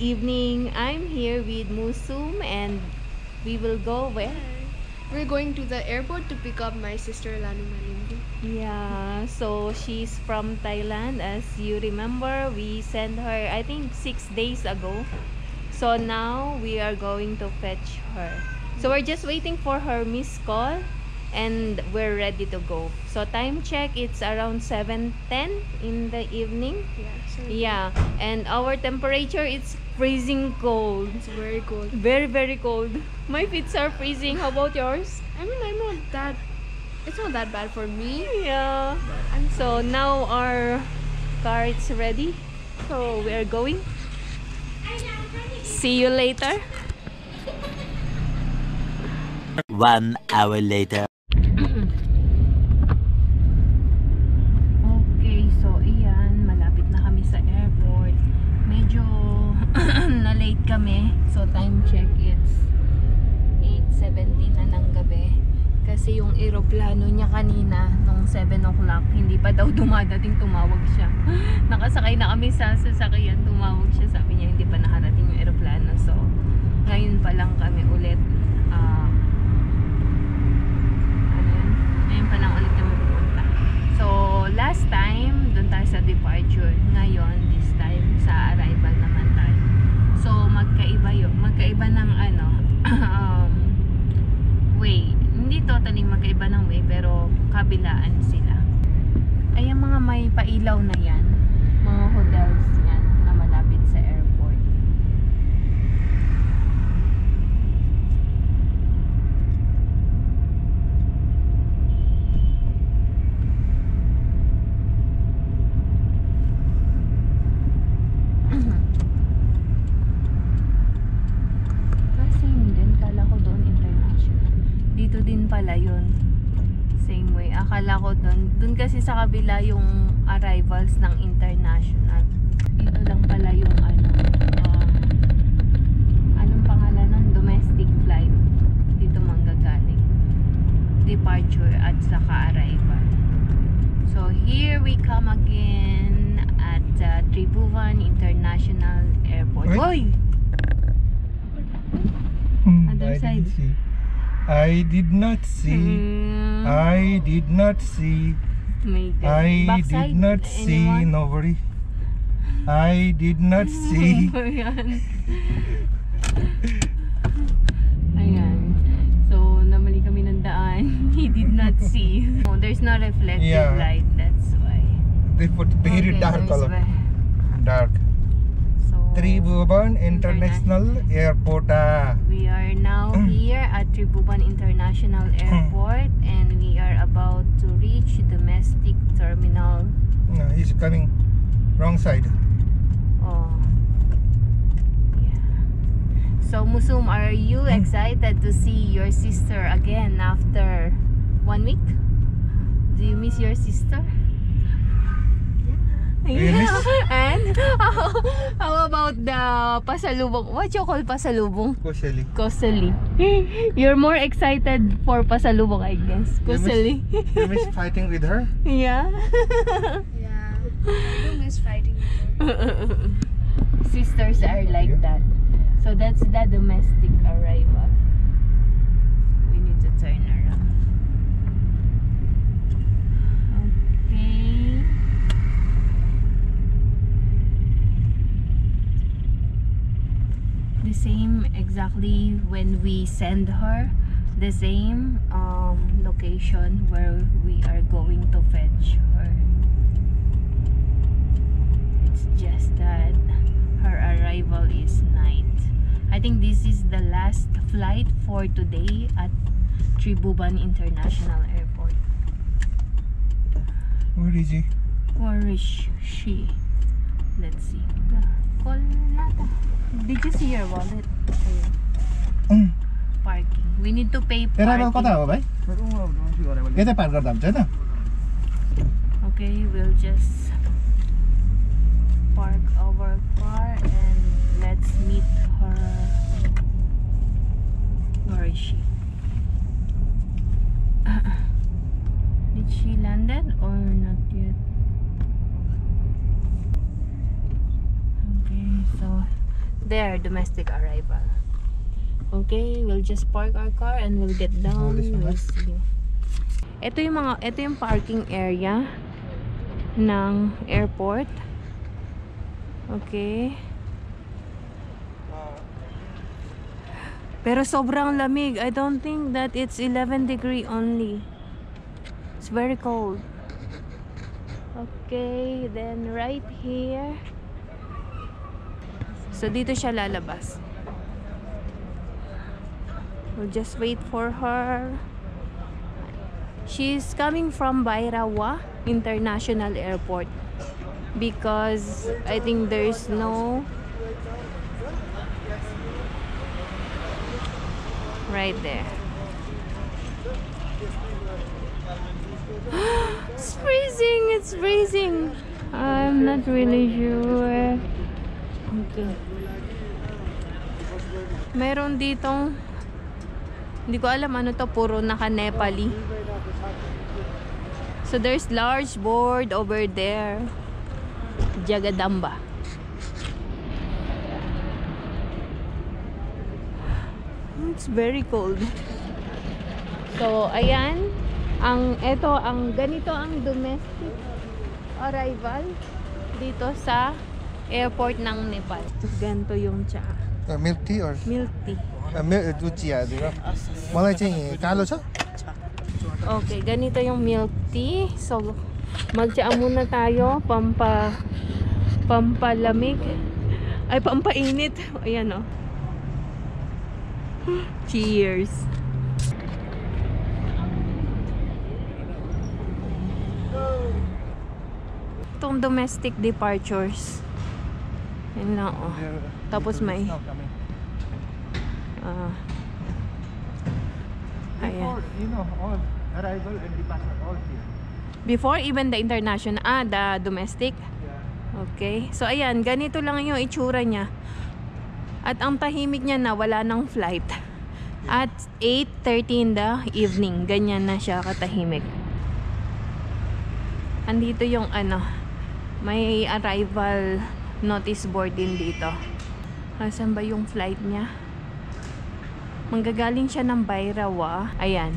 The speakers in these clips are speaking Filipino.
evening. I'm here with Musum and we will go where? We're going to the airport to pick up my sister Lanu Malindi. Yeah, so she's from Thailand. As you remember, we sent her I think 6 days ago. So now we are going to fetch her. So we're just waiting for her missed call and we're ready to go. So time check, it's around 7:10 in the evening. Yeah, and our temperature it's freezing cold. It's very cold. Very cold. My feet are freezing. How about yours? I mean, it's not that bad for me. Yeah. So now our car is ready. So we are going. See you later. 1 hour later. Okay, so iyan, malapit na kami sa airport. Medyo na-late kami. So time check, it's 8:17 na ng gabi. Kasi yung eroplano niya kanina, nung 7 o'clock, hindi pa daw dumadating, tumawag siya. Nakasakay na kami sa sasakyan, tumawag siya. Sabi niya, hindi pa nakarating yung eroplano. So, ngayon pa lang kami ulit. Ngayon pa lang ulit kami pumunta. So, last time, doon tayo sa departure. Ngayon, this time, sa arrival naman tayo. So, magkaiba yun. Magkaiba ng way. Hindi totally magkaiba ng way, pero kabilaan sila. Ay, yung mga may pailaw na yan, mga hotels yan, na malapit sa airport. Kasi hindi, kala ko doon international. Dito din pala yun. Same way. Akala ko doon kasi sa kabila yung arrivals ng international. Dito lang pala yung anong pangalan nun? Domestic flight. Dito manggagaling. Departure at saka arrival. So here we come again at Tribhuvan International Airport. Hoy! Other side. I did not see. I did not see. I did not see. Nobody. I did not see. Ayan. So, namali kami ng daan. He did not see. Oh, there's no reflective light. That's why. They put very dark color. Dark. So, Tribhuvan International Airport. We are now here at Tribhuvan International Airport and we are about to reach domestic terminal. No, he's coming wrong side. Oh. Yeah. So Musum, are you excited to see your sister again after 1 week? Do you miss your sister? Yes. And how about the pasalubong? What you call pasalubong? Koseli. Koseli. You're more excited for pasalubong, I guess. Koseli. You miss fighting with her? Yeah. Yeah. I do miss fighting with her. Sisters are like that. So that's the domestic arrival. We need to turn around. Okay. The same exactly when we send her, the same location where we are going to fetch her. It's just that her arrival is night. I think this is the last flight for today at Tribhuvan International Airport. Where is he? Where is she? Let's see. Call nata. Did you see your wallet? Ayun. Parking. We need to pay parking. Okay, we'll just park our car and let's meet her. Where is she? Did she landed or not yet? Okay, so There, domestic arrival. Okay, we'll just park our car and we'll get down. We'll see. Ito yung parking area ng airport. Okay. Pero sobrang lamig. I don't think that it's 11 degree only. It's very cold. Okay, then right here. So dito siya lalabas. We'll just wait for her. She's coming from Bairawa International Airport because I think there's no right there. It's freezing, it's freezing. I'm not really sure. Okay. Meron ditong, hindi ko alam ano to, puro naka-Nepali. So there's large board over there. Jagadamba. It's very cold. So ayan, ganito ang domestic arrival dito sa airport ng Nepal. Ganito yung cha. Milk tea or? Milk tea. Milk tea diba? मलाई चाहिँ कालो छ? Okay, ganito yung milk tea. So magtsaa muna tayo pampalamig. Ay, pampainit. Ayan oh. Cheers. Itong domestic departures. Yun lang oh. Tapos may ayan. All arrival and departure all here. Before even the international, the domestic. Okay. So ayan, ganito lang yung itsura niya. At ang tahimik niya na wala ng flight. At 8:30 in the evening, ganyan na siya katahimik. Andito yung may arrival notice board din dito. Asan ba yung flight niya? Manggagaling siya ng Bairawa. Ayan.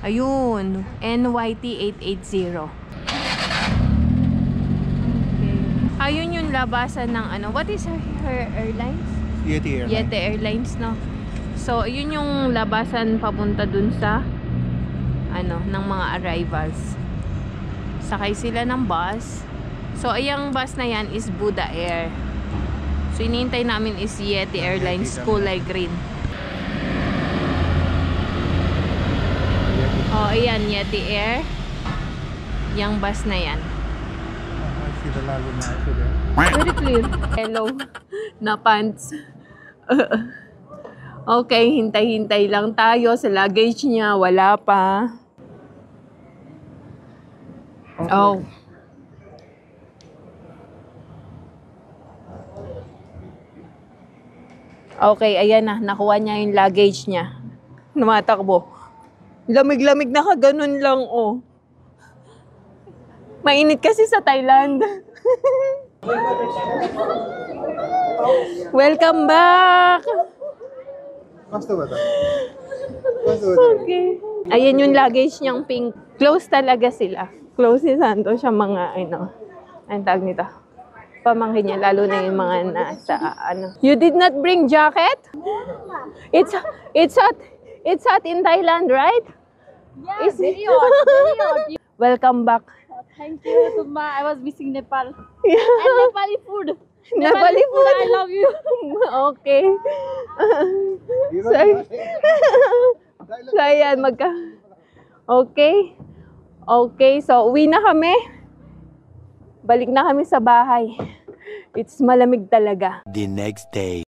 Ayun. NYT 880. Okay. Ayun yung labasan ng what is her airlines? Yeti Airlines. Yeti Airlines, no? So, ayun yung labasan papunta dun sa ng mga arrivals. Sakay sila ng bus. So, ayang bus na yan is Buddha Air. So, inihintay namin is Yeti Airlines kulay green. Oh, ayan, Yeti Air. Yang bus na yan. I see the Laguna also there. Very clear. Hello. Na pants. Okay, hintay-hintay lang tayo sa luggage niya. Wala pa. Oh. Okay, ayan na. Nakuha niya yung luggage niya. Numatakbo. Lamig-lamig na ganun lang, oh. Mainit kasi sa Thailand. Welcome back! Okay. Ayan yung luggage niyang pink. Close talaga sila. Close si Santo siya mga, ang tag nito. Pamangkin niya, lalo na yung mga nasa, You did not bring jacket? It's hot in Thailand, right? Yeah, very hot, very hot. Welcome back. Thank you, Tuma. I was missing Nepal. Yeah. And Nepali food. Nepali food. I love you. Okay. So, ayan, Okay. Okay, so uwi na kami. Balik na kami sa bahay. It's malamig talaga. The next day.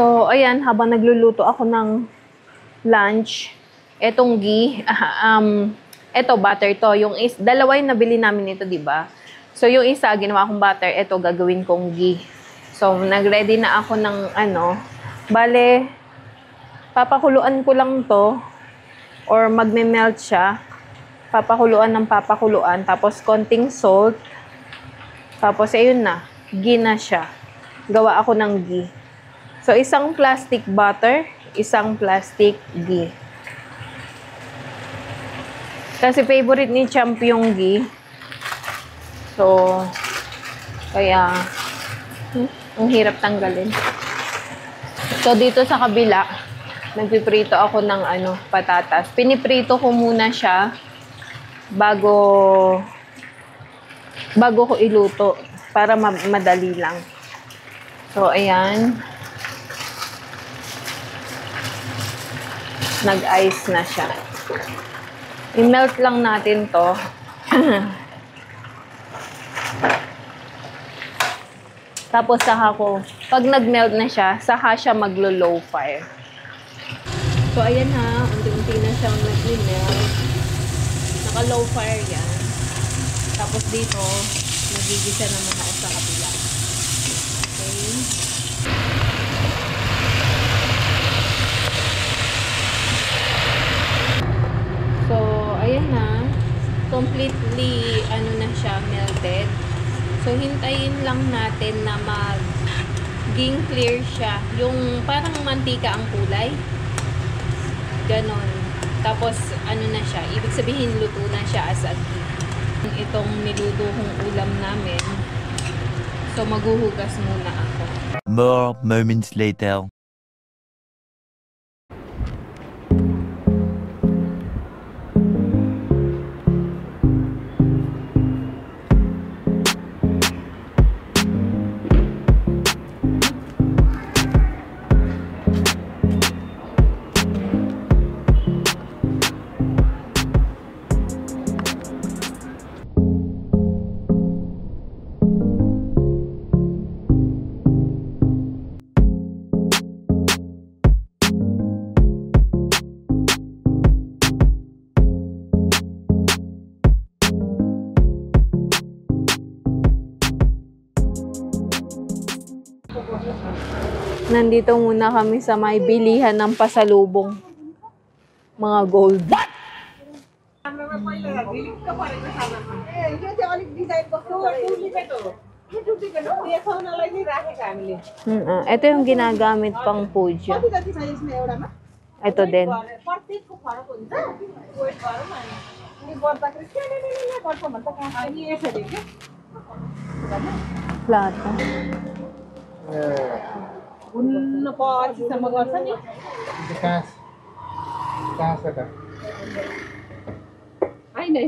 So, ayan, habang nagluluto ako ng lunch, etong ghee, eto butter to. Dalawa yung nabili namin ito, di ba? So, yung isa, ginawa kong butter, eto gagawin kong ghee. So, nag-ready na ako ng bale, papakuluan ko lang to, or magme-melt siya. Papakuluan ng papakuluan, tapos konting salt. Tapos, ayun na, ghee na siya. Gawa ako ng ghee. So, isang plastic butter, isang plastic ghee. Kasi favorite ni Champ yung ghee. So, kaya, ang hirap tanggalin. So, dito sa kabila, nagpiprito ako ng patatas. Piniprito ko muna siya bago ko iluto para madali lang. So, ayan. Nag-ice na siya. I-melt lang natin to. Tapos pag nag-melt na siya, saka siya maglo-low fire. So, ayan ha, unti-unti na siyang nag-melt. Naka-low fire yan. Tapos dito, nagigisa naman ako sa kabila. Okay. So, ayan na. Completely, na siya, melted. So, hintayin lang natin na maging clear siya. Yung parang mantika ang kulay. Ganon. Tapos, na siya. Ibig sabihin, luto na siya as a ghee. Itong niluto kong ulam namin. So, maghuhugas muna ako. More moments later. Nandito muna kami sa may bilihan ng pasalubong. Mga gold. Ito yung ginagamit pang puja. Ito din. Plata. Ayan.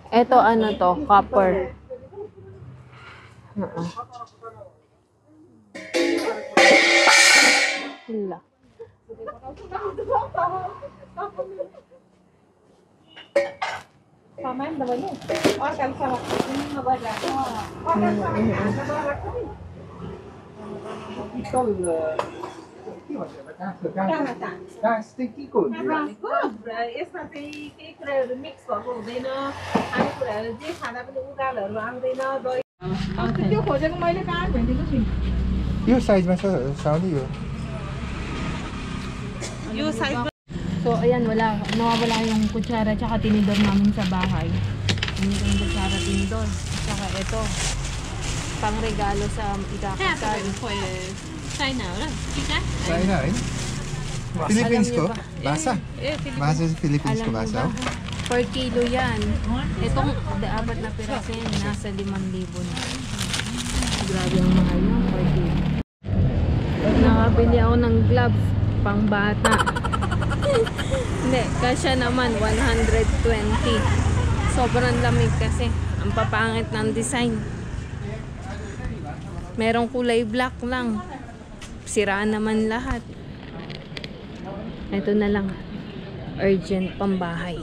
Ito to, copper. Wala. यो साइजमा छ साउली हो So, ayan, nawawala yung kutsara tsaka tinidor namin sa bahay. Hindi yung kutsara, tinidor. Tsaka ito, pang regalo sa ikakasal. China है फिलिपिन्सको भाषा भाषा चाहिँ फिलिपिन्सको भाषा हो Per kilo yan. Itong apat na pirasin, nasa 5,000 na. Grabe ang mahal yun, per kilo. Nakabili ako ng gloves, pang bata. Hindi, kasya naman 120. Sobrang lamig kasi. Ang papangit ng design. Merong kulay black lang. Siraan naman lahat. Ito na lang. Urgent pambahay.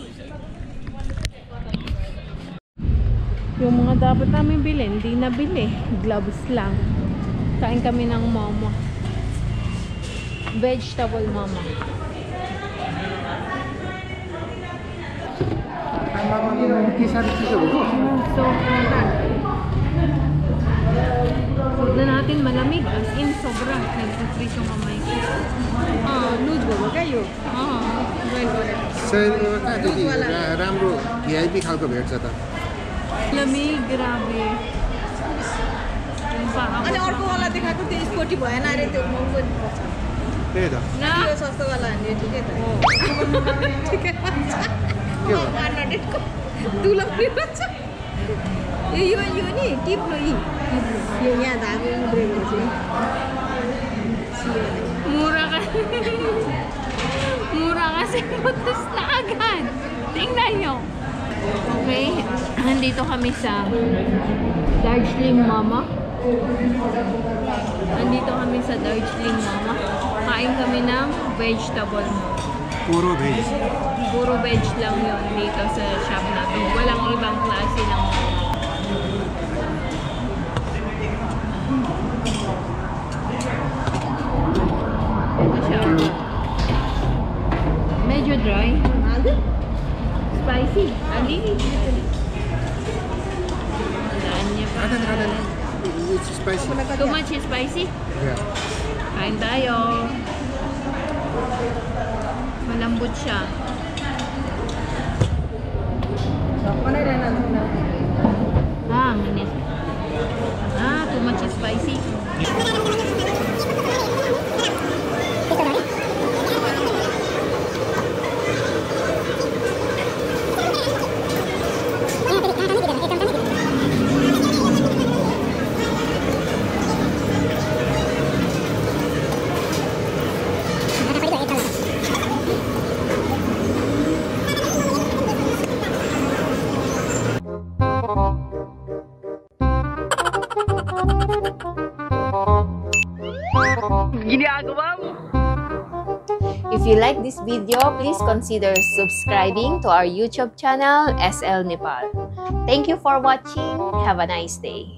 Yung mga dapat namin bilhin, hindi nabili. Gloves lang. Kain kami ng mama. Vegetable mama. So, huwag na natin malamig. As in, sobra. Nag-freeze yung kamay ko. लुज भएको क्या यो जोइन गरेर राम्रो भिआइपी खालको भेट्छ त lamig, grabe. Yung parang अनि अर्कोवाला देखाएको त्यो स्पोर्टी भएन अरे त्यो महँगो पर्छ त्यही त na. यो सस्तोवाला हान्ने ठिकै त ठिकै भन्छ के हो 100 को दुलम्बी भन्छ यो नि टिप्लो यो यहाँ धागो उब्रेको चाहिँ Mura kasi. Mura kasi putos na agad. Tingnan nyo. Okay. Nandito kami sa Darjeeling Mama. Nandito kami sa Darjeeling Mama. Kain kami ng vegetable mo. पुरो भेज Puro veg lang yun dito sa shop natin. Walang ibang klase ng ito siya. Medyo dry. Spicy. Alin. Daan niya pa. It's spicy. Too much spicy? Yeah. Kain tayo. Malambot siya. Ang init. Too much spicy. If you like this video, please consider subscribing to our YouTube channel, SL Nepal. Thank you for watching. Have a nice day.